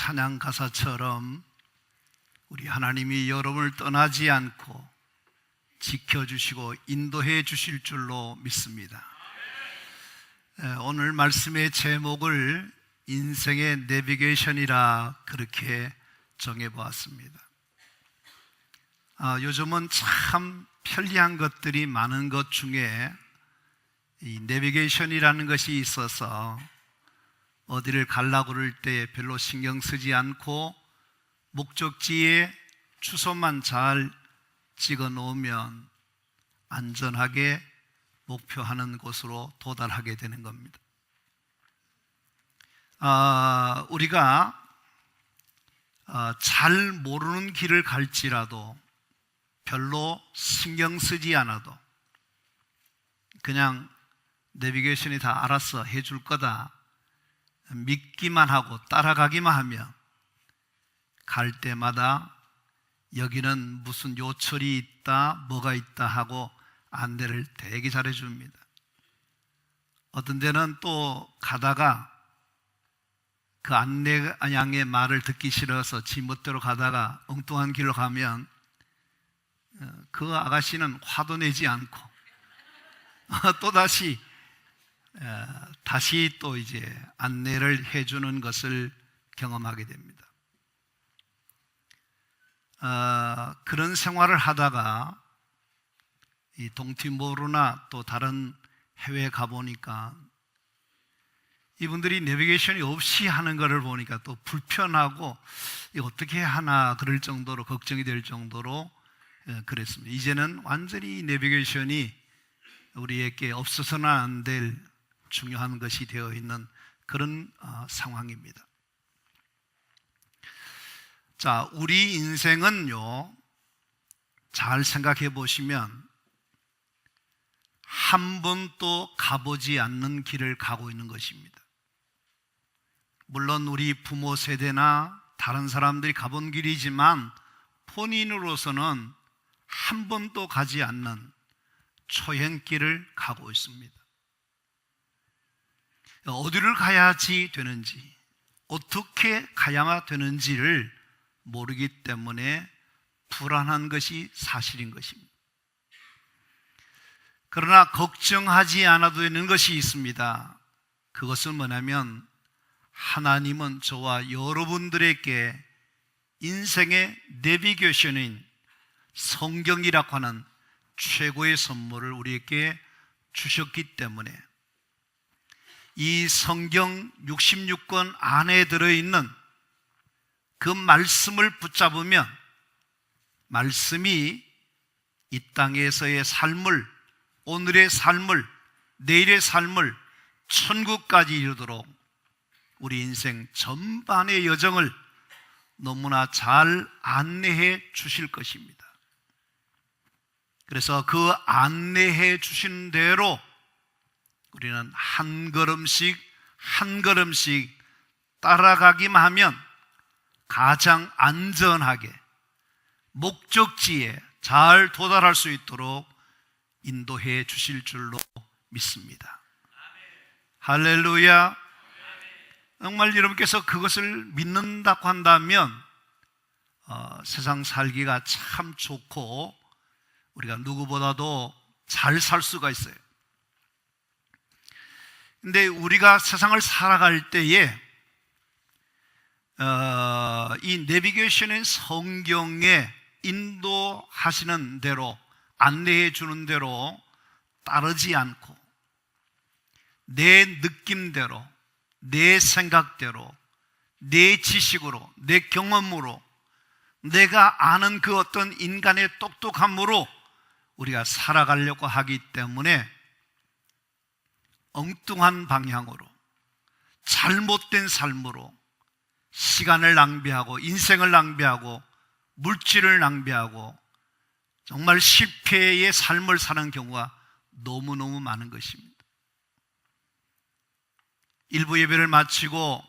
찬양 가사처럼 우리 하나님이 여러분을 떠나지 않고 지켜주시고 인도해 주실 줄로 믿습니다. 오늘 말씀의 제목을 인생의 내비게이션이라 그렇게 정해보았습니다. 요즘은 참 편리한 것들이 많은 것 중에 이 내비게이션이라는 것이 있어서 어디를 가려고 그럴 때 별로 신경 쓰지 않고 목적지에 주소만 잘 찍어 놓으면 안전하게 목표하는 곳으로 도달하게 되는 겁니다. 우리가 잘 모르는 길을 갈지라도 별로 신경 쓰지 않아도 그냥 내비게이션이 다 알아서 해줄 거다 믿기만 하고 따라가기만 하면 갈 때마다 여기는 무슨 요철이 있다 뭐가 있다 하고 안내를 되게 잘해 줍니다. 어떤 데는 또 가다가 그 안내양의 말을 듣기 싫어서 지 멋대로 가다가 엉뚱한 길로 가면 그 아가씨는 화도 내지 않고 또 다시 또 이제 안내를 해주는 것을 경험하게 됩니다. 그런 생활을 하다가 이 동티모르나 또 다른 해외에 가보니까 이분들이 내비게이션이 없이 하는 것을 보니까 또 불편하고 이거 어떻게 하나 그럴 정도로 걱정이 될 정도로 그랬습니다. 이제는 완전히 내비게이션이 우리에게 없어서는 안 될 중요한 것이 되어 있는 그런 상황입니다. 자, 우리 인생은요, 잘 생각해 보시면 한 번도 가보지 않는 길을 가고 있는 것입니다. 물론 우리 부모 세대나 다른 사람들이 가본 길이지만 본인으로서는 한 번도 가지 않는 초행길을 가고 있습니다. 어디를 가야지 되는지, 어떻게 가야만 되는지를 모르기 때문에 불안한 것이 사실인 것입니다. 그러나 걱정하지 않아도 되는 것이 있습니다. 그것은 뭐냐면 하나님은 저와 여러분들에게 인생의 내비게이션인 성경이라고 하는 최고의 선물을 우리에게 주셨기 때문에 이 성경 66권 안에 들어있는 그 말씀을 붙잡으면 말씀이 이 땅에서의 삶을, 오늘의 삶을, 내일의 삶을 천국까지 이르도록 우리 인생 전반의 여정을 너무나 잘 안내해 주실 것입니다. 그래서 그 안내해 주신 대로 우리는 한 걸음씩 한 걸음씩 따라가기만 하면 가장 안전하게 목적지에 잘 도달할 수 있도록 인도해 주실 줄로 믿습니다. 할렐루야. 정말 여러분께서 그것을 믿는다고 한다면 세상 살기가 참 좋고 우리가 누구보다도 잘 살 수가 있어요. 근데 우리가 세상을 살아갈 때에 이 내비게이션의 성경에 인도하시는 대로 안내해 주는 대로 따르지 않고 내 느낌대로 내 생각대로 내 지식으로 내 경험으로 내가 아는 그 어떤 인간의 똑똑함으로 우리가 살아가려고 하기 때문에 엉뚱한 방향으로 잘못된 삶으로 시간을 낭비하고 인생을 낭비하고 물질을 낭비하고 정말 실패의 삶을 사는 경우가 너무너무 많은 것입니다. 일부 예배를 마치고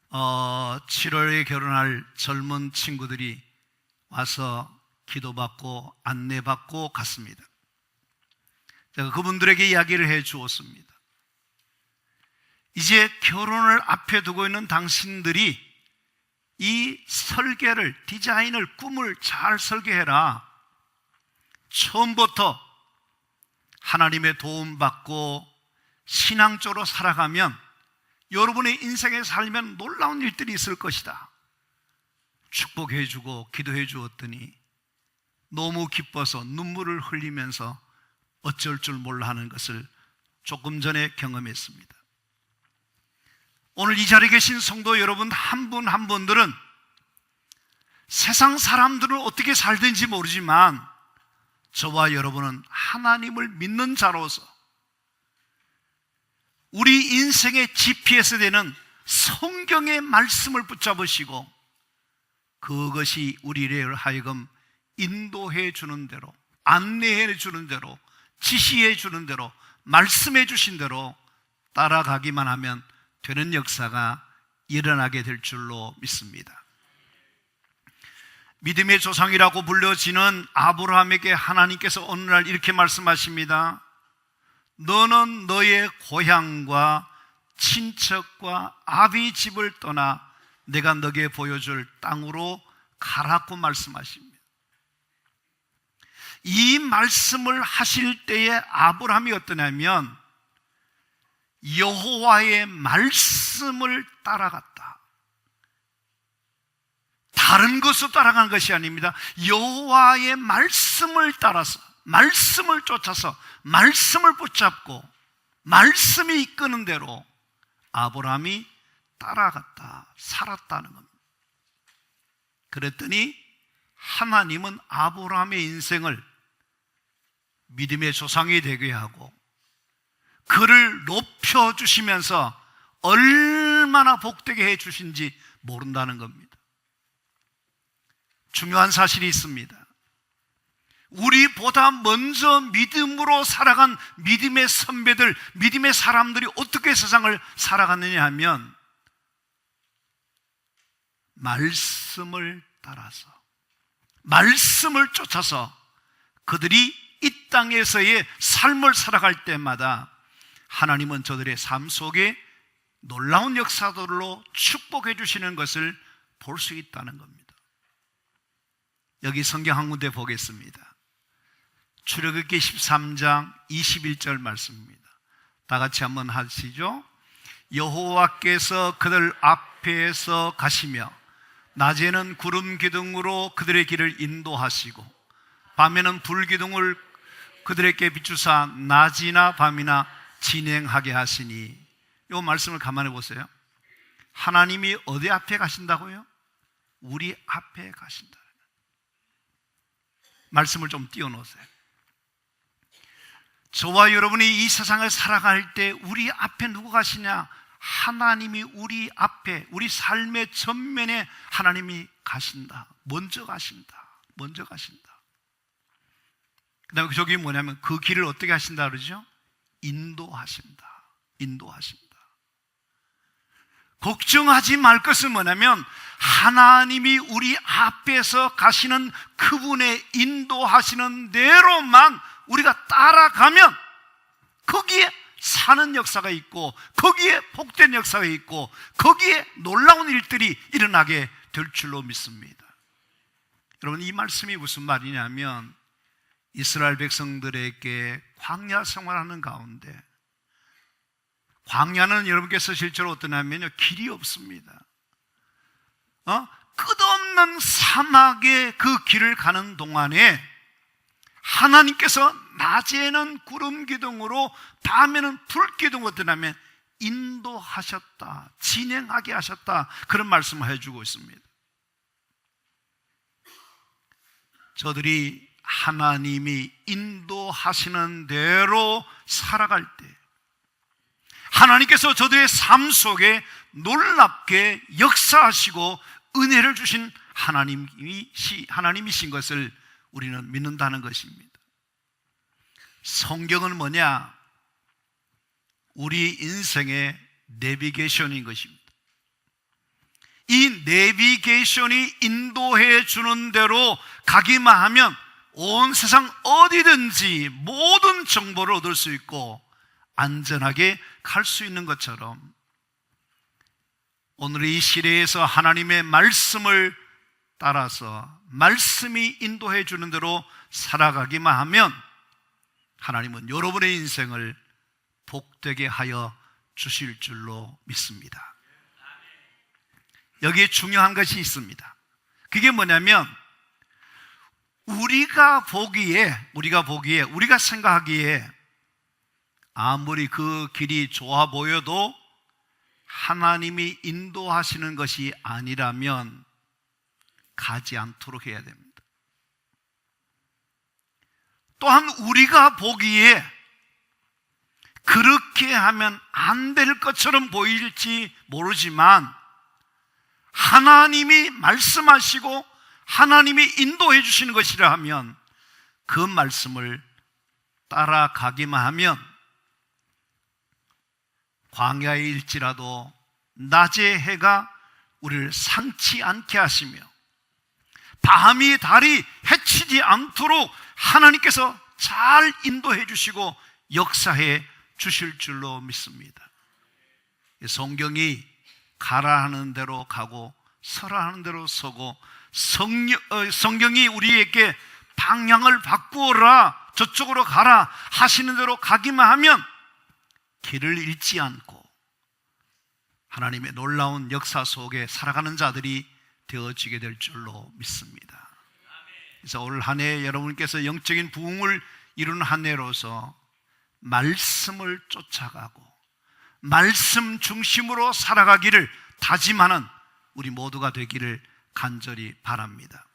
7월에 결혼할 젊은 친구들이 와서 기도받고 안내받고 갔습니다. 제가 그분들에게 이야기를 해 주었습니다. 이제 결혼을 앞에 두고 있는 당신들이 이 설계를, 디자인을, 꿈을 잘 설계해라. 처음부터 하나님의 도움받고 신앙적으로 살아가면 여러분의 인생에 살면 놀라운 일들이 있을 것이다. 축복해 주고 기도해 주었더니 너무 기뻐서 눈물을 흘리면서 어쩔 줄 몰라 하는 것을 조금 전에 경험했습니다. 오늘 이 자리에 계신 성도 여러분 한 분 한 분들은 세상 사람들은 어떻게 살든지 모르지만 저와 여러분은 하나님을 믿는 자로서 우리 인생의 GPS 되는 성경의 말씀을 붙잡으시고 그것이 우리를 하여금 인도해 주는 대로, 안내해 주는 대로, 지시해 주는 대로, 말씀해 주신 대로 따라가기만 하면 되는 역사가 일어나게 될 줄로 믿습니다. 믿음의 조상이라고 불려지는 아브라함에게 하나님께서 어느 날 이렇게 말씀하십니다. 너는 너의 고향과 친척과 아비 집을 떠나 내가 너에게 보여줄 땅으로 가라고 말씀하십니다. 이 말씀을 하실 때에 아브라함이 어떠냐면 여호와의 말씀을 따라갔다. 다른 것을 따라간 것이 아닙니다. 여호와의 말씀을 따라서, 말씀을 쫓아서, 말씀을 붙잡고 말씀이 이끄는 대로 아브라함이 따라갔다, 살았다는 겁니다. 그랬더니 하나님은 아브라함의 인생을 믿음의 조상이 되게 하고 그를 높여주시면서 얼마나 복되게 해주신지 모른다는 겁니다. 중요한 사실이 있습니다. 우리보다 먼저 믿음으로 살아간 믿음의 선배들, 믿음의 사람들이 어떻게 세상을 살아갔느냐 하면 말씀을 따라서, 말씀을 쫓아서 그들이 이 땅에서의 삶을 살아갈 때마다 하나님은 저들의 삶 속에 놀라운 역사들로 축복해 주시는 것을 볼 수 있다는 겁니다. 여기 성경 한 군데 보겠습니다. 출애굽기 13장 21절 말씀입니다. 다 같이 한번 하시죠. 여호와께서 그들 앞에서 가시며 낮에는 구름 기둥으로 그들의 길을 인도하시고 밤에는 불 기둥을 그들에게 비추사 낮이나 밤이나 진행하게 하시니, 이 말씀을 가만히 보세요. 하나님이 어디 앞에 가신다고요? 우리 앞에 가신다. 말씀을 좀 띄워놓으세요. 저와 여러분이 이 세상을 살아갈 때 우리 앞에 누구 가시냐? 하나님이 우리 앞에, 우리 삶의 전면에 하나님이 가신다. 먼저 가신다. 먼저 가신다. 그 다음에 저기 뭐냐면 그 길을 어떻게 하신다 그러죠? 인도하신다. 인도하신다. 걱정하지 말 것은 뭐냐면 하나님이 우리 앞에서 가시는 그분의 인도하시는 대로만 우리가 따라가면 거기에 사는 역사가 있고 거기에 복된 역사가 있고 거기에 놀라운 일들이 일어나게 될 줄로 믿습니다. 여러분, 이 말씀이 무슨 말이냐면 이스라엘 백성들에게 광야 생활하는 가운데, 광야는 여러분께서 실제로 어떠냐면요, 길이 없습니다. 끝없는 사막의 그 길을 가는 동안에 하나님께서 낮에는 구름 기둥으로 밤에는 불 기둥으로 어떠냐면 인도하셨다, 진행하게 하셨다, 그런 말씀을 해주고 있습니다. 저들이 하나님이 인도하시는 대로 살아갈 때 하나님께서 저들의 삶 속에 놀랍게 역사하시고 은혜를 주신 하나님이신 것을 우리는 믿는다는 것입니다. 성경은 뭐냐? 우리 인생의 내비게이션인 것입니다. 이 내비게이션이 인도해 주는 대로 가기만 하면 온 세상 어디든지 모든 정보를 얻을 수 있고 안전하게 갈 수 있는 것처럼 오늘 이 시대에서 하나님의 말씀을 따라서 말씀이 인도해 주는 대로 살아가기만 하면 하나님은 여러분의 인생을 복되게 하여 주실 줄로 믿습니다. 여기에 중요한 것이 있습니다. 그게 뭐냐면 우리가 생각하기에 아무리 그 길이 좋아 보여도 하나님이 인도하시는 것이 아니라면 가지 않도록 해야 됩니다. 또한 우리가 보기에 그렇게 하면 안 될 것처럼 보일지 모르지만 하나님이 말씀하시고 하나님이 인도해 주시는 것이라 하면 그 말씀을 따라가기만 하면 광야에 일지라도 낮의 해가 우리를 상치 않게 하시며 밤이 달이 해치지 않도록 하나님께서 잘 인도해 주시고 역사해 주실 줄로 믿습니다. 성경이 가라 하는 대로 가고 서라 하는 대로 서고 성경이 우리에게 방향을 바꾸어라, 저쪽으로 가라 하시는 대로 가기만 하면 길을 잃지 않고 하나님의 놀라운 역사 속에 살아가는 자들이 되어지게 될 줄로 믿습니다. 그래서 올 한 해 여러분께서 영적인 부흥을 이루는 한 해로서 말씀을 쫓아가고 말씀 중심으로 살아가기를 다짐하는 우리 모두가 되기를 간절히 바랍니다.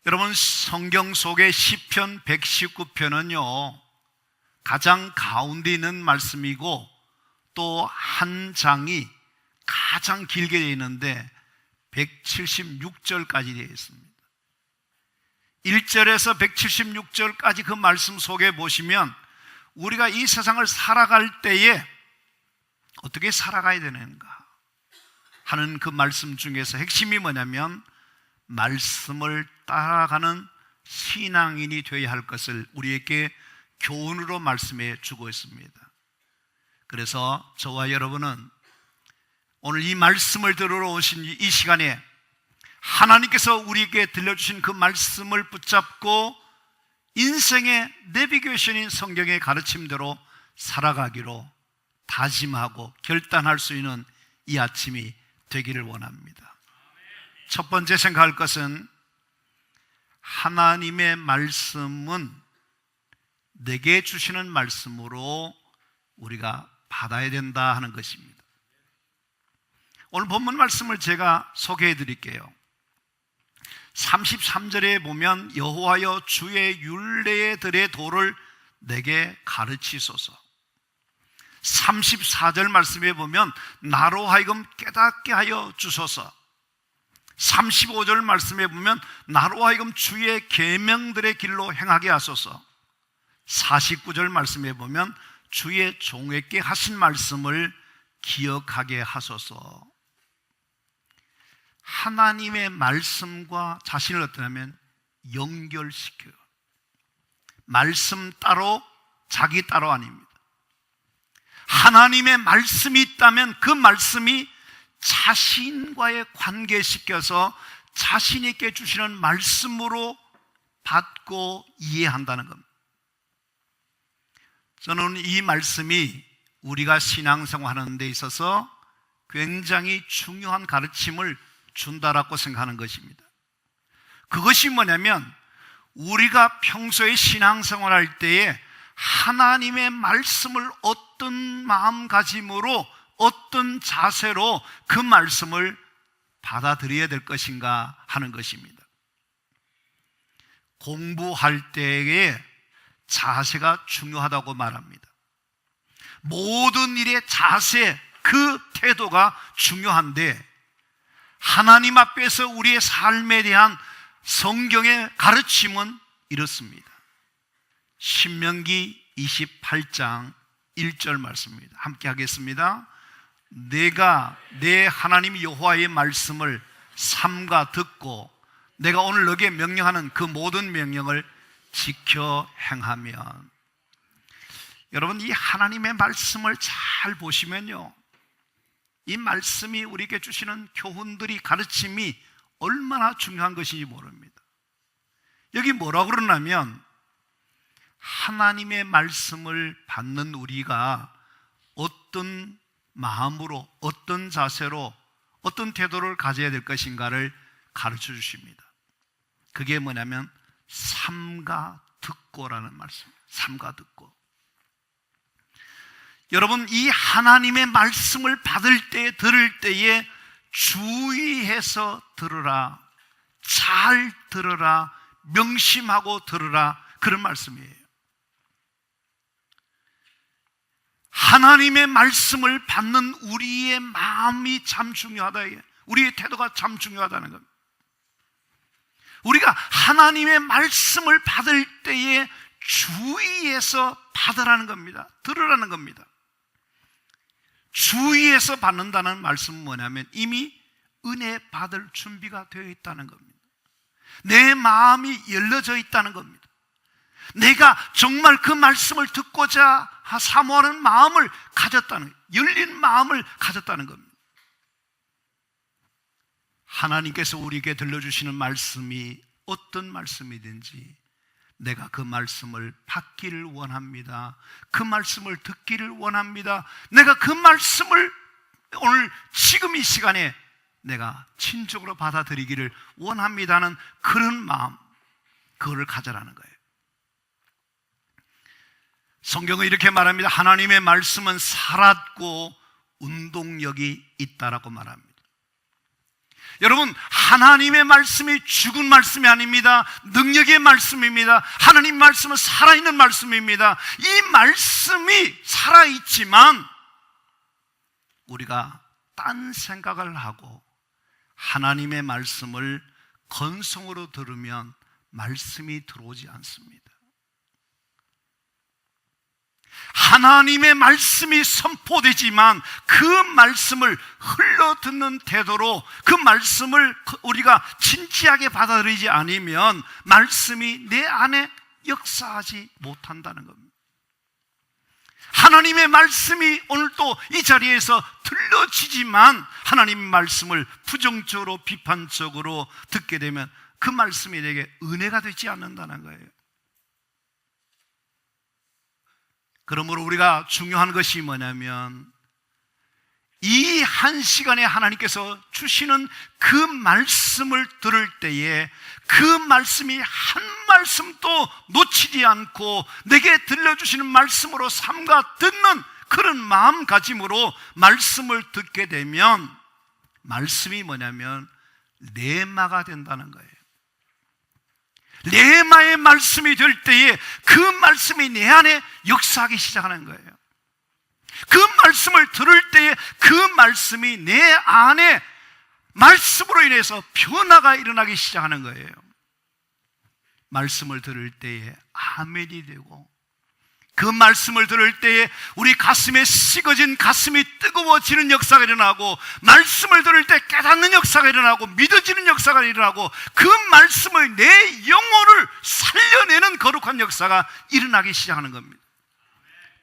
여러분, 성경 속의 시편 119편은요 가장 가운데 있는 말씀이고 또 한 장이 가장 길게 되어 있는데 176절까지 되어 있습니다. 1절에서 176절까지 그 말씀 속에 보시면 우리가 이 세상을 살아갈 때에 어떻게 살아가야 되는가 하는 그 말씀 중에서 핵심이 뭐냐면 말씀을 따라가는 신앙인이 되어야 할 것을 우리에게 교훈으로 말씀해 주고 있습니다. 그래서 저와 여러분은 오늘 이 말씀을 들으러 오신 이 시간에 하나님께서 우리에게 들려주신 그 말씀을 붙잡고 인생의 내비게이션인 성경의 가르침대로 살아가기로 다짐하고 결단할 수 있는 이 아침이 되기를 원합니다. 첫 번째 생각할 것은 하나님의 말씀은 내게 주시는 말씀으로 우리가 받아야 된다 하는 것입니다. 오늘 본문 말씀을 제가 소개해 드릴게요. 33절에 보면 여호와여 주의 율례들의 도를 내게 가르치소서. 34절 말씀에 보면 나로 하여금 깨닫게 하여 주소서. 35절 말씀에 보면 나로 하여금 주의 계명들의 길로 행하게 하소서. 49절 말씀에 보면 주의 종에게 하신 말씀을 기억하게 하소서. 하나님의 말씀과 자신을 어떠냐면 연결시켜요. 말씀 따로 자기 따로 아닙니다. 하나님의 말씀이 있다면 그 말씀이 자신과의 관계시켜서 자신에게 주시는 말씀으로 받고 이해한다는 겁니다. 저는 이 말씀이 우리가 신앙생활하는 데 있어서 굉장히 중요한 가르침을 준다라고 생각하는 것입니다. 그것이 뭐냐면 우리가 평소에 신앙생활할 때에 하나님의 말씀을 어떤 마음가짐으로 어떤 자세로 그 말씀을 받아들여야 될 것인가 하는 것입니다. 공부할 때의 자세가 중요하다고 말합니다. 모든 일의 자세, 그 태도가 중요한데 하나님 앞에서 우리의 삶에 대한 성경의 가르침은 이렇습니다. 신명기 28장 1절 말씀입니다. 함께 하겠습니다. 내가 내 하나님 여호와의 말씀을 삼가 듣고 내가 오늘 너에게 명령하는 그 모든 명령을 지켜 행하면. 여러분, 이 하나님의 말씀을 잘 보시면요 이 말씀이 우리에게 주시는 교훈들이, 가르침이 얼마나 중요한 것인지 모릅니다. 여기 뭐라고 그러냐면, 하나님의 말씀을 받는 우리가 어떤 마음으로, 어떤 자세로, 어떤 태도를 가져야 될 것인가를 가르쳐 주십니다. 그게 뭐냐면 삼가 듣고라는 말씀이에요. 삼가 듣고. 여러분, 이 하나님의 말씀을 받을 때, 들을 때에 주의해서 들으라, 잘 들으라, 명심하고 들으라, 그런 말씀이에요. 하나님의 말씀을 받는 우리의 마음이 참 중요하다. 우리의 태도가 참 중요하다는 겁니다. 우리가 하나님의 말씀을 받을 때에 주의해서 받으라는 겁니다. 들으라는 겁니다. 주의해서 받는다는 말씀은 뭐냐면 이미 은혜 받을 준비가 되어 있다는 겁니다. 내 마음이 열려져 있다는 겁니다. 내가 정말 그 말씀을 듣고자 사모하는 마음을 가졌다는, 열린 마음을 가졌다는 겁니다. 하나님께서 우리에게 들려주시는 말씀이 어떤 말씀이든지 내가 그 말씀을 받기를 원합니다. 그 말씀을 듣기를 원합니다. 내가 그 말씀을 오늘 지금 이 시간에 내가 친족으로 받아들이기를 원합니다는 그런 마음, 그거를 가져라는 거예요. 성경은 이렇게 말합니다. 하나님의 말씀은 살았고 운동력이 있다라고 말합니다. 여러분, 하나님의 말씀이 죽은 말씀이 아닙니다. 능력의 말씀입니다. 하나님 말씀은 살아있는 말씀입니다. 이 말씀이 살아있지만 우리가 딴 생각을 하고 하나님의 말씀을 건성으로 들으면 말씀이 들어오지 않습니다. 하나님의 말씀이 선포되지만 그 말씀을 흘러듣는 태도로 그 말씀을 우리가 진지하게 받아들이지 않으면 말씀이 내 안에 역사하지 못한다는 겁니다. 하나님의 말씀이 오늘 또 이 자리에서 들려지지만 하나님의 말씀을 부정적으로 비판적으로 듣게 되면 그 말씀이 내게 은혜가 되지 않는다는 거예요. 그러므로 우리가 중요한 것이 뭐냐면 이 한 시간에 하나님께서 주시는 그 말씀을 들을 때에 그 말씀이 한 말씀도 놓치지 않고 내게 들려주시는 말씀으로 삼가 듣는 그런 마음가짐으로 말씀을 듣게 되면 말씀이 뭐냐면 레마가 된다는 거예요. 레마의 말씀이 될 때에 그 말씀이 내 안에 역사하기 시작하는 거예요. 그 말씀을 들을 때에 그 말씀이 내 안에 말씀으로 인해서 변화가 일어나기 시작하는 거예요. 말씀을 들을 때에 아멘이 되고 그 말씀을 들을 때에 우리 가슴에 식어진 가슴이 뜨거워지는 역사가 일어나고 말씀을 들을 때 깨닫는 역사가 일어나고 믿어지는 역사가 일어나고 그 말씀의 내 영혼을 살려내는 거룩한 역사가 일어나기 시작하는 겁니다.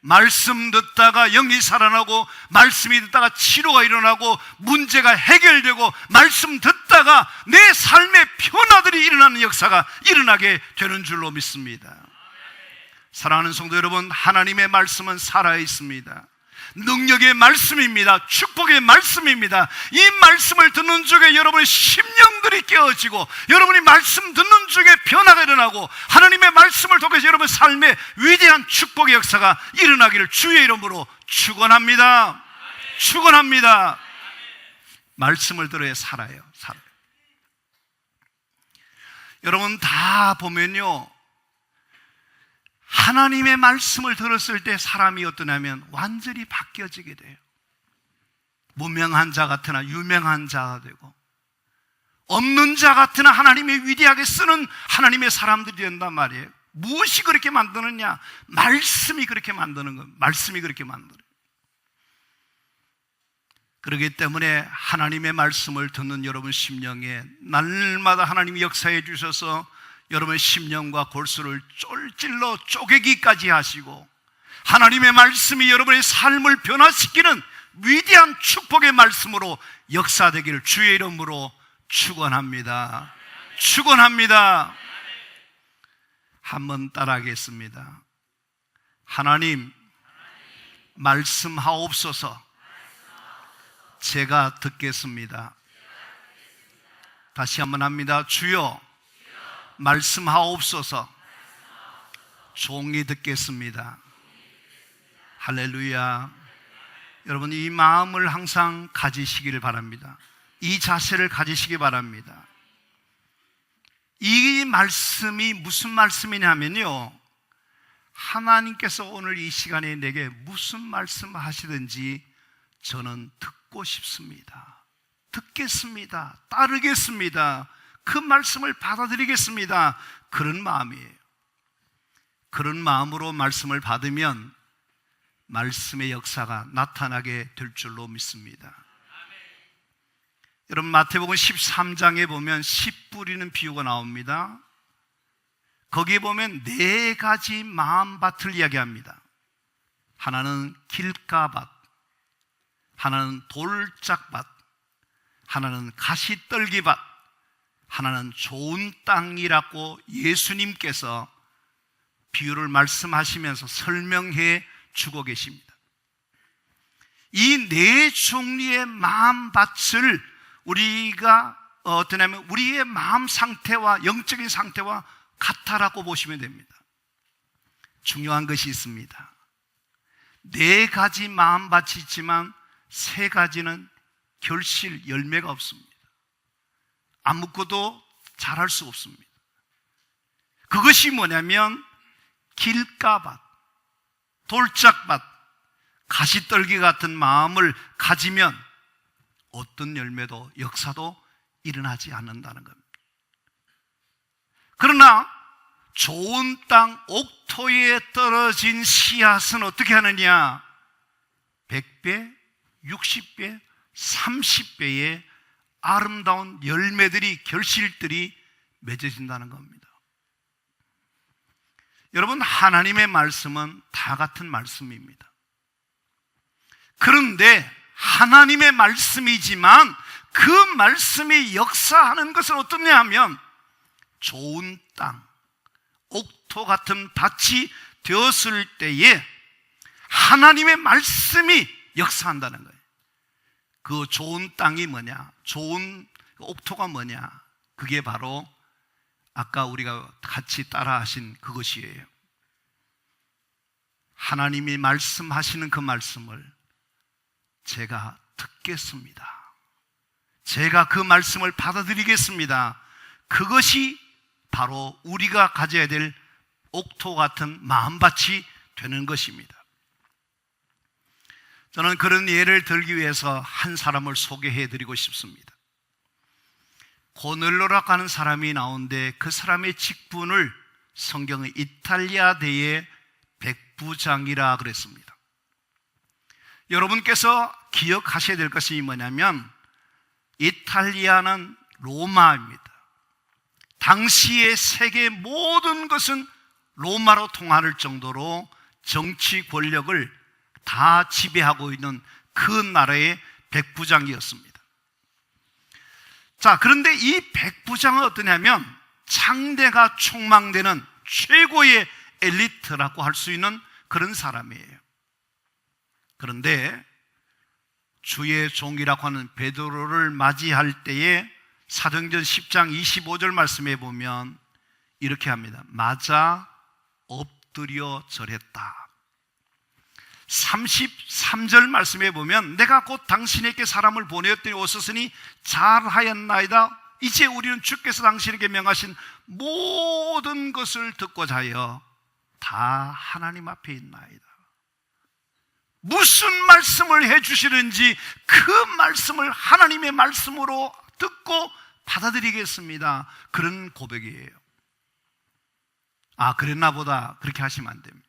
말씀 듣다가 영이 살아나고 말씀이 듣다가 치료가 일어나고 문제가 해결되고 말씀 듣다가 내 삶의 변화들이 일어나는 역사가 일어나게 되는 줄로 믿습니다. 사랑하는 성도 여러분, 하나님의 말씀은 살아있습니다. 능력의 말씀입니다. 축복의 말씀입니다. 이 말씀을 듣는 중에 여러분의 심령들이 깨어지고 여러분이 말씀 듣는 중에 변화가 일어나고 하나님의 말씀을 통해서 여러분의 삶에 위대한 축복의 역사가 일어나기를 주의 이름으로 축원합니다. 축원합니다. 말씀을 들어야 살아요. 여러분 다 보면요, 하나님의 말씀을 들었을 때 사람이 어떠냐면 완전히 바뀌어지게 돼요. 무명한 자 같으나 유명한 자가 되고 없는 자 같으나 하나님이 위대하게 쓰는 하나님의 사람들이 된단 말이에요. 무엇이 그렇게 만드느냐? 말씀이 그렇게 만드는 겁니다. 말씀이 그렇게 만들어요. 그렇기 때문에 하나님의 말씀을 듣는 여러분 심령에 날마다 하나님이 역사해 주셔서 여러분의 심령과 골수를 쫄찔러 쪼개기까지 하시고 하나님의 말씀이 여러분의 삶을 변화시키는 위대한 축복의 말씀으로 역사되기를 주의 이름으로 축원합니다. 축원합니다. 한번 따라하겠습니다. 하나님, 말씀하옵소서. 제가 듣겠습니다. 다시 한번 합니다. 주여, 말씀하옵소서. 종이 듣겠습니다. 할렐루야. 여러분, 이 마음을 항상 가지시기를 바랍니다. 이 자세를 가지시기 바랍니다. 이 말씀이 무슨 말씀이냐면요, 하나님께서 오늘 이 시간에 내게 무슨 말씀 하시든지 저는 듣고 싶습니다. 듣겠습니다. 따르겠습니다. 그 말씀을 받아들이겠습니다. 그런 마음이에요. 그런 마음으로 말씀을 받으면 말씀의 역사가 나타나게 될 줄로 믿습니다. 여러분, 마태복음 13장에 보면 씨 뿌리는 비유가 나옵니다. 거기에 보면 네 가지 마음밭을 이야기합니다. 하나는 길가밭, 하나는 돌짝밭, 하나는 가시떨기밭, 하나는 좋은 땅이라고 예수님께서 비유를 말씀하시면서 설명해 주고 계십니다. 이 네 종류의 마음밭을 우리가 어떠냐면 우리의 마음 상태와 영적인 상태와 같다라고 보시면 됩니다. 중요한 것이 있습니다. 네 가지 마음밭이 있지만 세 가지는 결실 열매가 없습니다. 아무것도 잘할 수 없습니다. 그것이 뭐냐면 길가밭, 돌짝밭, 가시떨기 같은 마음을 가지면 어떤 열매도 역사도 일어나지 않는다는 겁니다. 그러나 좋은 땅 옥토에 떨어진 씨앗은 어떻게 하느냐? 100배, 60배, 30배의 아름다운 열매들이, 결실들이 맺어진다는 겁니다. 여러분, 하나님의 말씀은 다 같은 말씀입니다. 그런데 하나님의 말씀이지만 그 말씀이 역사하는 것은 어떠냐 하면 좋은 땅, 옥토 같은 밭이 되었을 때에 하나님의 말씀이 역사한다는 거예요. 그 좋은 땅이 뭐냐? 좋은 옥토가 뭐냐? 그게 바로 아까 우리가 같이 따라 하신 그것이에요. 하나님이 말씀하시는 그 말씀을 제가 듣겠습니다. 제가 그 말씀을 받아들이겠습니다. 그것이 바로 우리가 가져야 될 옥토 같은 마음밭이 되는 것입니다. 저는 그런 예를 들기 위해서 한 사람을 소개해 드리고 싶습니다. 고넬로라고 하는 사람이 나오는데 그 사람의 직분을 성경의 이탈리아대의 백부장이라 그랬습니다. 여러분께서 기억하셔야 될 것이 뭐냐면 이탈리아는 로마입니다. 당시의 세계 모든 것은 로마로 통할 정도로 정치 권력을 다 지배하고 있는 그 나라의 백부장이었습니다. 자, 그런데 이 백부장은 어떠냐면 창대가 촉망되는 최고의 엘리트라고 할 수 있는 그런 사람이에요. 그런데 주의 종이라고 하는 베드로를 맞이할 때에 사도행전 10장 25절 말씀에 보면 이렇게 합니다. 맞아 엎드려 절했다. 33절 말씀에 보면 내가 곧 당신에게 사람을 보내었더니 오셨으니 잘하였나이다. 이제 우리는 주께서 당신에게 명하신 모든 것을 듣고자 하여 다 하나님 앞에 있나이다. 무슨 말씀을 해주시는지 그 말씀을 하나님의 말씀으로 듣고 받아들이겠습니다. 그런 고백이에요. 아, 그랬나 보다. 그렇게 하시면 안 됩니다.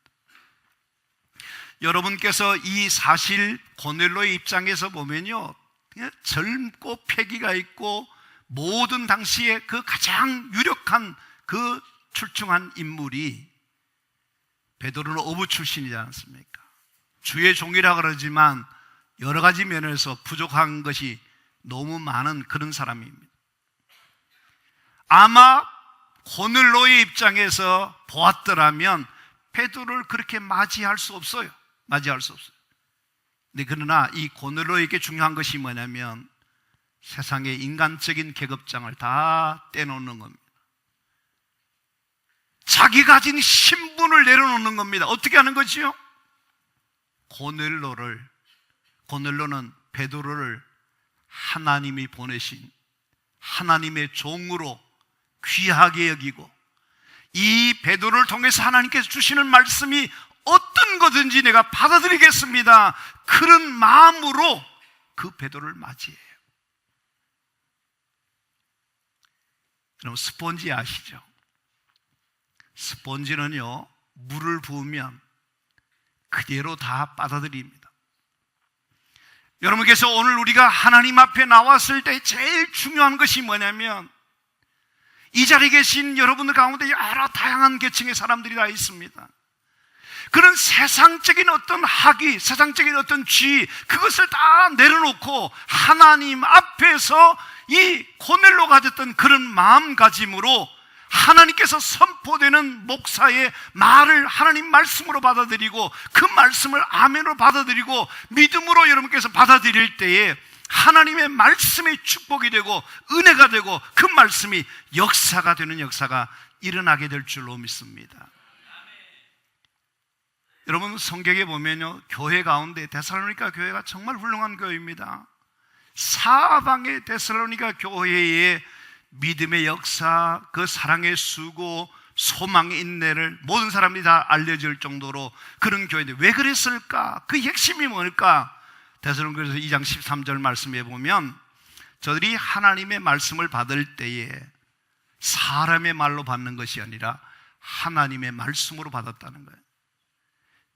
여러분께서 이 사실 고넬로의 입장에서 보면요, 젊고 패기가 있고 모든 당시에 그 가장 유력한 그 출중한 인물이 베드로는 어부 출신이지 않습니까? 주의 종이라 그러지만 여러 가지 면에서 부족한 것이 너무 많은 그런 사람입니다. 아마 고넬로의 입장에서 보았더라면 베드로를 그렇게 맞이할 수 없어요. 근데 그러나 이 고넬로에게 중요한 것이 뭐냐면 세상의 인간적인 계급장을 다 떼놓는 겁니다. 자기 가진 신분을 내려놓는 겁니다. 어떻게 하는 거지요? 고넬로는 베드로를 하나님이 보내신 하나님의 종으로 귀하게 여기고 이 베드로를 통해서 하나님께서 주시는 말씀이 어떤 거든지 내가 받아들이겠습니다. 그런 마음으로 그 베드로를 맞이해요. 그럼 스폰지 아시죠? 스폰지는요, 물을 부으면 그대로 다 받아들입니다. 여러분께서 오늘 우리가 하나님 앞에 나왔을 때 제일 중요한 것이 뭐냐면 이 자리에 계신 여러분들 가운데 여러 다양한 계층의 사람들이 다 있습니다. 그런 세상적인 어떤 학위, 세상적인 어떤 지위, 그것을 다 내려놓고 하나님 앞에서 이 고넬로가 가졌던 그런 마음가짐으로 하나님께서 선포되는 목사의 말을 하나님 말씀으로 받아들이고 그 말씀을 아멘으로 받아들이고 믿음으로 여러분께서 받아들일 때에 하나님의 말씀이 축복이 되고 은혜가 되고 그 말씀이 역사가 되는 역사가 일어나게 될 줄로 믿습니다. 여러분 성경에 보면요, 교회 가운데 데살로니가 교회가 정말 훌륭한 교회입니다. 사방의 데살로니가 교회의 믿음의 역사, 그 사랑의 수고, 소망의 인내를 모든 사람들이 다 알려질 정도로 그런 교회인데 왜 그랬을까? 그 핵심이 뭘까? 데살로니가서 2장 13절 말씀에 보면 저들이 하나님의 말씀을 받을 때에 사람의 말로 받는 것이 아니라 하나님의 말씀으로 받았다는 거예요.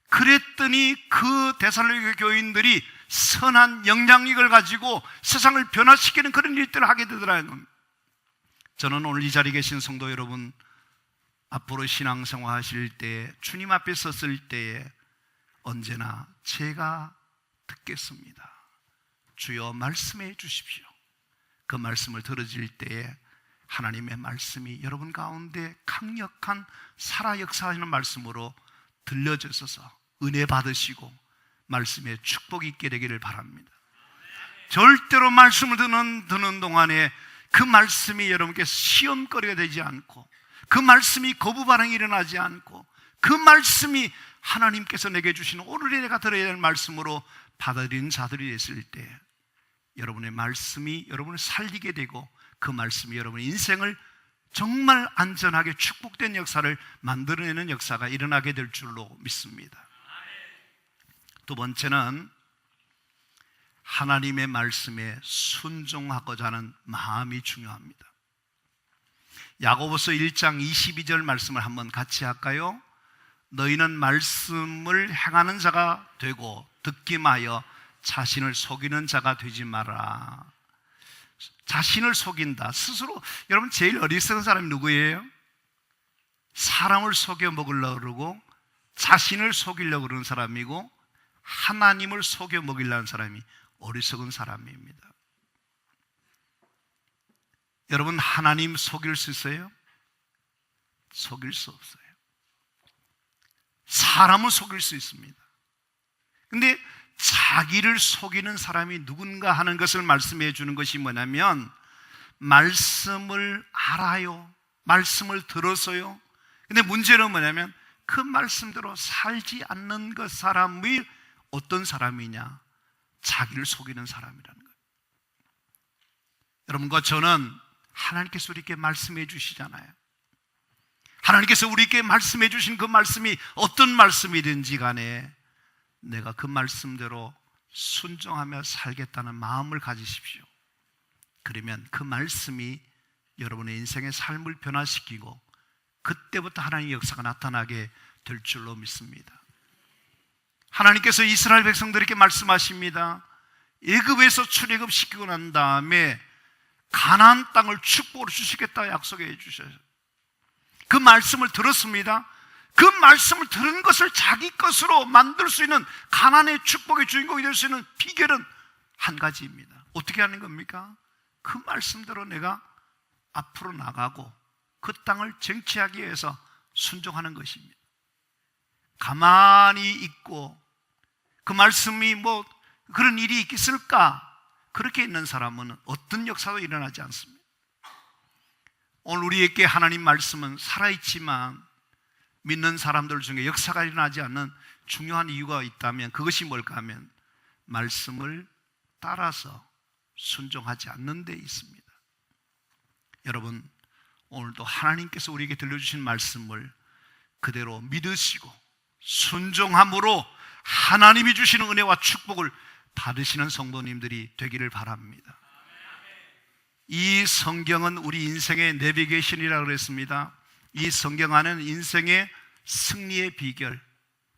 그랬더니 그 데살로니가 교인들이 선한 영향력을 가지고 세상을 변화시키는 그런 일들을 하게 되더라는 겁니다. 저는 오늘 이 자리에 계신 성도 여러분, 앞으로 신앙생활 하실 때 주님 앞에 섰을 때에 언제나 제가 듣겠습니다. 주여 말씀해 주십시오. 그 말씀을 들어질 때에 하나님의 말씀이 여러분 가운데 강력한 살아 역사하시는 말씀으로 들려주셔서 은혜 받으시고 말씀에 축복이 있게 되기를 바랍니다. 절대로 말씀을 듣는 동안에 그 말씀이 여러분께 시험거리가 되지 않고 그 말씀이 거부 반응이 일어나지 않고 그 말씀이 하나님께서 내게 주시는 오늘에 내가 들어야 될 말씀으로 받아들이는 자들이 됐을 때 여러분의 말씀이 여러분을 살리게 되고 그 말씀이 여러분의 인생을 정말 안전하게 축복된 역사를 만들어내는 역사가 일어나게 될 줄로 믿습니다. 두 번째는 하나님의 말씀에 순종하고자 하는 마음이 중요합니다. 야고보서 1장 22절 말씀을 한번 같이 할까요? 너희는 말씀을 행하는 자가 되고 듣기마여 자신을 속이는 자가 되지 마라. 자신을 속인다. 스스로, 여러분 제일 어리석은 사람이 누구예요? 사람을 속여 먹으려고 그러고 자신을 속이려고 그러는 사람이고 하나님을 속여 먹이려는 사람이 어리석은 사람입니다. 여러분 하나님 속일 수 있어요? 속일 수 없어요. 사람은 속일 수 있습니다. 근데 자기를 속이는 사람이 누군가 하는 것을 말씀해 주는 것이 뭐냐면 말씀을 알아요. 말씀을 들어서요. 근데 문제는 뭐냐면 그 말씀대로 살지 않는 그 사람이 어떤 사람이냐? 자기를 속이는 사람이라는 거예요. 여러분과 저는 하나님께서 우리에게 말씀해 주시잖아요. 하나님께서 우리에게 말씀해 주신 그 말씀이 어떤 말씀이든지 간에 내가 그 말씀대로 순종하며 살겠다는 마음을 가지십시오. 그러면 그 말씀이 여러분의 인생의 삶을 변화시키고 그때부터 하나님의 역사가 나타나게 될 줄로 믿습니다. 하나님께서 이스라엘 백성들에게 말씀하십니다. 애굽에서 출애굽시키고 난 다음에 가나안 땅을 축복으로 주시겠다 약속해 주셔요. 그 말씀을 들었습니다. 그 말씀을 들은 것을 자기 것으로 만들 수 있는, 가나안의 축복의 주인공이 될 수 있는 비결은 한 가지입니다. 어떻게 하는 겁니까? 그 말씀대로 내가 앞으로 나가고 그 땅을 쟁취하기 위해서 순종하는 것입니다. 가만히 있고 그 말씀이 뭐 그런 일이 있겠을까? 그렇게 있는 사람은 어떤 역사도 일어나지 않습니다. 오늘 우리에게 하나님 말씀은 살아있지만 믿는 사람들 중에 역사가 일어나지 않는 중요한 이유가 있다면 그것이 뭘까 하면 말씀을 따라서 순종하지 않는 데 있습니다. 여러분, 오늘도 하나님께서 우리에게 들려주신 말씀을 그대로 믿으시고 순종함으로 하나님이 주시는 은혜와 축복을 받으시는 성도님들이 되기를 바랍니다. 이 성경은 우리 인생의 내비게이션이라고 그랬습니다. 이 성경 안에는 인생의 승리의 비결,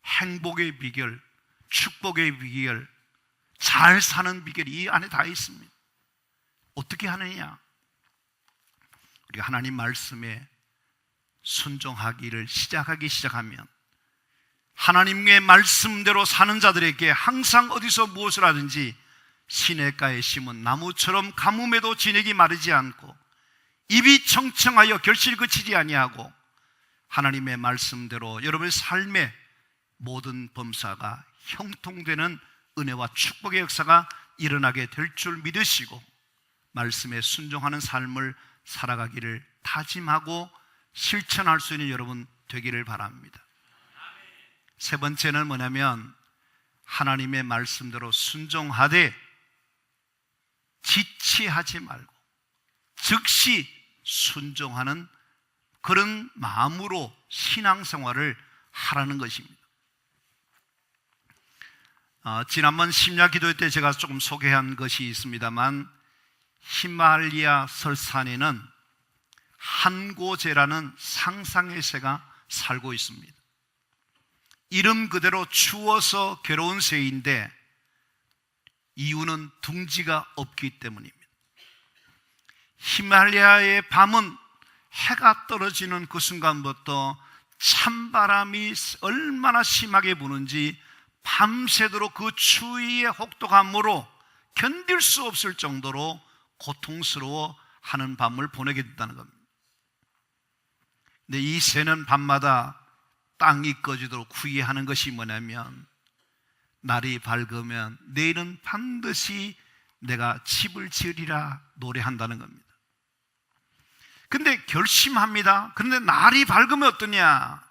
행복의 비결, 축복의 비결, 잘 사는 비결이 이 안에 다 있습니다. 어떻게 하느냐? 우리가 하나님 말씀에 순종하기를 시작하면 하나님의 말씀대로 사는 자들에게 항상 어디서 무엇을 하든지 시냇가에 심은 나무처럼 가뭄에도 진액이 마르지 않고 입이 청청하여 결실 그치지 아니하고 하나님의 말씀대로 여러분의 삶의 모든 범사가 형통되는 은혜와 축복의 역사가 일어나게 될 줄 믿으시고 말씀에 순종하는 삶을 살아가기를 다짐하고 실천할 수 있는 여러분 되기를 바랍니다. 세 번째는 뭐냐면 하나님의 말씀대로 순종하되 지체하지 말고 즉시 순종하는 그런 마음으로 신앙생활을 하라는 것입니다. 지난번 심야 기도 때 제가 조금 소개한 것이 있습니다만 히말리아 설산에는 한고제라는 상상의 새가 살고 있습니다. 이름 그대로 추워서 괴로운 새인데 이유는 둥지가 없기 때문입니다. 히말라야의 밤은 해가 떨어지는 그 순간부터 찬바람이 얼마나 심하게 부는지 밤새도록 그 추위의 혹독함으로 견딜 수 없을 정도로 고통스러워하는 밤을 보내게 됐다는 겁니다. 근데 이 새는 밤마다 땅이 꺼지도록 후회하는 것이 뭐냐면 날이 밝으면 내일은 반드시 내가 집을 지으리라 노래한다는 겁니다. 근데 결심합니다. 그런데 날이 밝으면 어떠냐?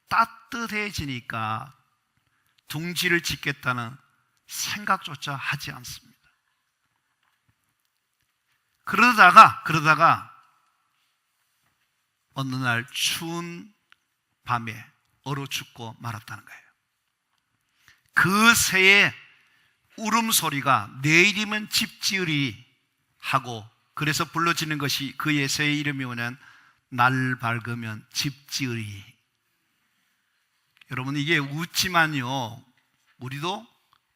따뜻해지니까 둥지를 짓겠다는 생각조차 하지 않습니다. 그러다가 어느 날 추운 밤에 얼어 죽고 말았다는 거예요. 그 새의 울음소리가 내일이면 집 지으리 하고 그래서 불러지는 것이 그의 새의 이름이 뭐냐면 날 밝으면 집 지으리. 여러분 이게 웃지만요 우리도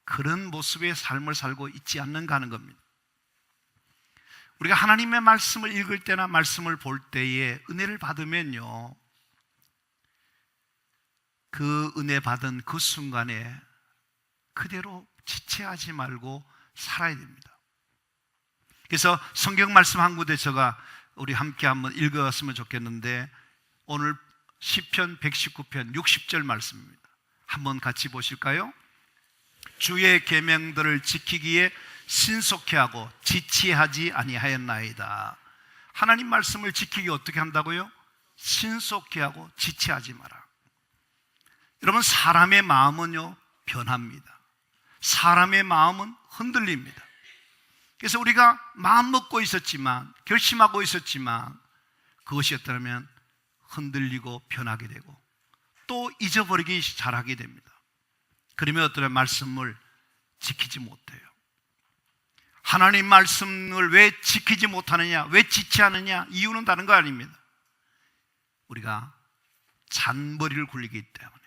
그런 모습의 삶을 살고 있지 않는가 하는 겁니다. 우리가 하나님의 말씀을 읽을 때나 말씀을 볼 때에 은혜를 받으면요 그 은혜 받은 그 순간에 그대로 지체하지 말고 살아야 됩니다. 그래서 성경 말씀 한 구절 제가 우리 함께 한번 읽었으면 좋겠는데 오늘 시편 119편 60절 말씀입니다. 한번 같이 보실까요? 주의 계명들을 지키기에 신속히 하고 지체하지 아니하였나이다. 하나님 말씀을 지키기 어떻게 한다고요? 신속히 하고 지체하지 마라. 여러분 사람의 마음은요 변합니다. 사람의 마음은 흔들립니다. 그래서 우리가 마음 먹고 있었지만 결심하고 있었지만 그것이 어떠냐면 흔들리고 변하게 되고 또 잊어버리기 잘하게 됩니다. 그러면 어떠냐 말씀을 지키지 못해요. 하나님 말씀을 왜 지키지 못하느냐, 왜 지체하느냐, 이유는 다른 거 아닙니다. 우리가 잔머리를 굴리기 때문에,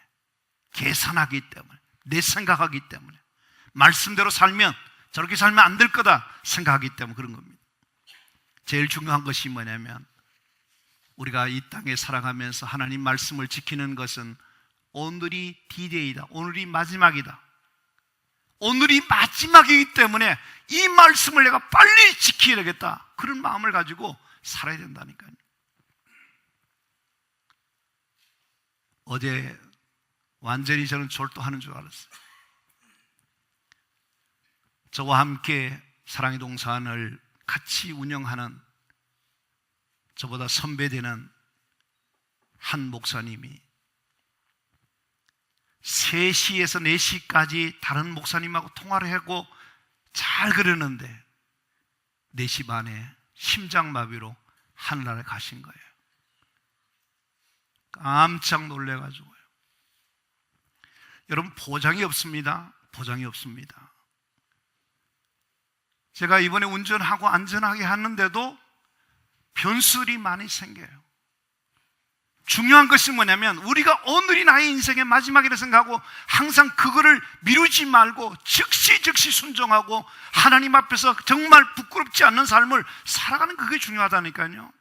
계산하기 때문에, 내 생각하기 때문에, 말씀대로 살면 저렇게 살면 안 될 거다 생각하기 때문에 그런 겁니다. 제일 중요한 것이 뭐냐면 우리가 이 땅에 살아가면서 하나님 말씀을 지키는 것은 오늘이 D-Day이다. 오늘이 마지막이다. 오늘이 마지막이기 때문에 이 말씀을 내가 빨리 지켜야 되겠다. 그런 마음을 가지고 살아야 된다니까요. 어제 완전히 저는 졸도하는 줄 알았어요. 저와 함께 사랑의 동산을 같이 운영하는 저보다 선배되는 한 목사님이 3시에서 4시까지 다른 목사님하고 통화를 하고 잘 그러는데 4시 반에 심장마비로 하늘나라에 가신 거예요. 깜짝 놀래가지고요. 여러분, 보장이 없습니다. 보장이 없습니다. 제가 이번에 운전하고 안전하게 하는데도 변수들이 많이 생겨요. 중요한 것이 뭐냐면 우리가 오늘이 나의 인생의 마지막이라 생각하고 항상 그거를 미루지 말고 즉시 순종하고 하나님 앞에서 정말 부끄럽지 않는 삶을 살아가는, 그게 중요하다니까요.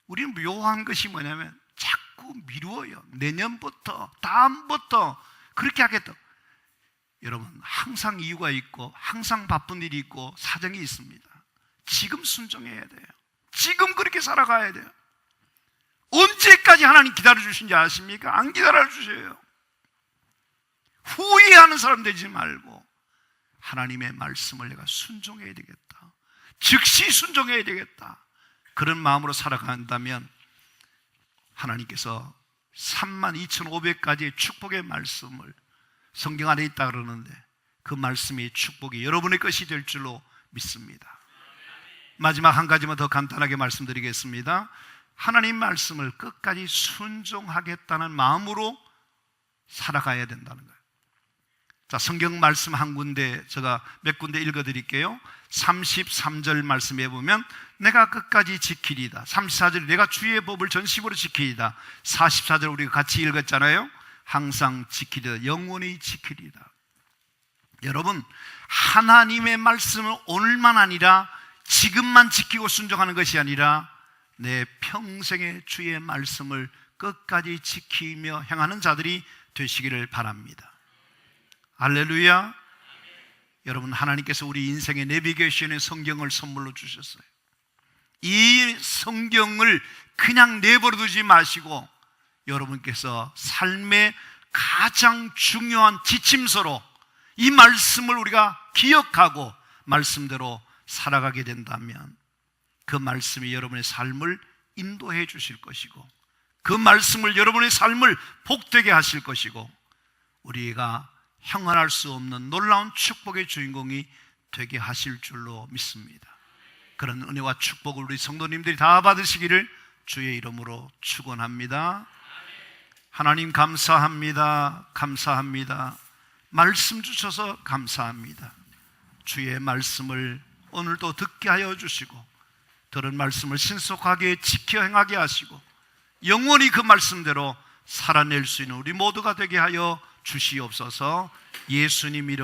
우리는 묘한 것이 뭐냐면 자꾸 미루어요. 내년부터, 다음부터 그렇게 하겠다. 여러분, 항상 이유가 있고 항상 바쁜 일이 있고 사정이 있습니다. 지금 순종해야 돼요. 지금 그렇게 살아가야 돼요. 언제까지 하나님 기다려주신지 아십니까? 안 기다려주셔요. 후회하는 사람 되지 말고 하나님의 말씀을 내가 순종해야 되겠다, 즉시 순종해야 되겠다, 그런 마음으로 살아간다면 하나님께서 32,500가지의 축복의 말씀을 성경 안에 있다 그러는데 그 말씀이 축복이 여러분의 것이 될 줄로 믿습니다. 마지막 한 가지만 더 간단하게 말씀드리겠습니다. 하나님 말씀을 끝까지 순종하겠다는 마음으로 살아가야 된다는 거예요. 자, 성경 말씀 한 군데 제가 몇 군데 읽어드릴게요. 33절 말씀에 보면 내가 끝까지 지키리다. 34절 내가 주의 법을 전심으로 지키리다. 44절 우리가 같이 읽었잖아요. 항상 지키리다. 영원히 지키리다. 여러분, 하나님의 말씀은 오늘만 아니라 지금만 지키고 순종하는 것이 아니라 내 평생의 주의 말씀을 끝까지 지키며 행하는 자들이 되시기를 바랍니다. 할렐루야. 여러분, 하나님께서 우리 인생의 내비게이션의 성경을 선물로 주셨어요. 이 성경을 그냥 내버려 두지 마시고 여러분께서 삶의 가장 중요한 지침서로 이 말씀을 우리가 기억하고 말씀대로 살아가게 된다면 그 말씀이 여러분의 삶을 인도해 주실 것이고 그 말씀을 여러분의 삶을 복되게 하실 것이고 우리가 형언할 수 없는 놀라운 축복의 주인공이 되게 하실 줄로 믿습니다. 그런 은혜와 축복을 우리 성도님들이 다 받으시기를 주의 이름으로 축원합니다. 하나님 감사합니다. 감사합니다. 말씀 주셔서 감사합니다. 주의 말씀을 오늘도 듣게 하여 주시고 들은 말씀을 신속하게 지켜 행하게 하시고 영원히 그 말씀대로 살아낼 수 있는 우리 모두가 되게 하여 주시옵소서. 예수님 이름